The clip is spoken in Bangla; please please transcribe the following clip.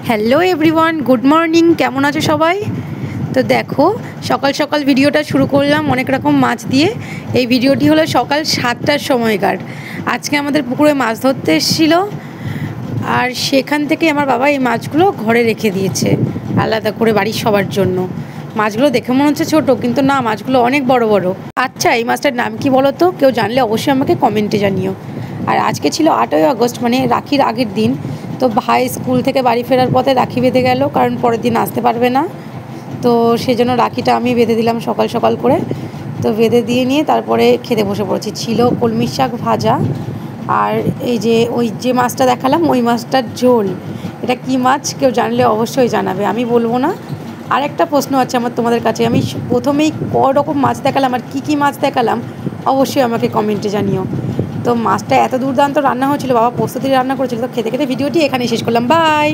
Hello everyone, good morning. কেমন আছো সবাই? তো দেখো, সকাল সকাল ভিডিওটা শুরু করলাম অনেক রকম মাছ দিয়ে। এই ভিডিওটি হলো সকাল 7টার সময়কার। আজকে আমাদের পুকুরে মাছ ধরতে এসেছিল, আর সেখান থেকে আমার বাবা এই মাছগুলো ঘরে রেখে দিয়েছে আলাদা করে বাড়ির সবার জন্য। মাছগুলো দেখে মনে হচ্ছে ছোটো, কিন্তু না, মাছগুলো অনেক বড় বড়। আচ্ছা, এই মাছটার নাম কি বলো তো? কেউ জানলে অবশ্যই আমাকে কমেন্টে জানিও। আর আজকে ছিল 8ই আগস্ট, মানে রাখির আগের দিন। তো ভাই স্কুল থেকে বাড়ি ফেরার পথে রাখি বেঁধে গেল, কারণ পরের দিন আসতে পারবে না। তো সেজন্য রাখিটা আমি বেঁধে দিলাম সকাল সকাল করে। তো বেঁধে দিয়ে নিয়ে তারপরে খেতে বসে পড়েছি। ছিল কলমি শাক ভাজা, আর এই যে ওই যে মাছটা দেখালাম ওই মাছটার ঝোল। এটা কি মাছ কেউ জানলে অবশ্যই জানাবে, আমি বলবো না। আর একটা প্রশ্ন আছে আমার তোমাদের কাছে, আমি প্রথমেই রকম মাছ দেখালাম আর কি মাছ দেখালাম অবশ্যই আমাকে কমেন্টে জানিও। তো মাছটা এত দুর্দান্ত রান্না হয়েছিল, বাবা পোস্ত দিয়ে রান্না করেছিল। তো খেতে খেতে ভিডিওটি এখানেই শেষ করলাম। বাই।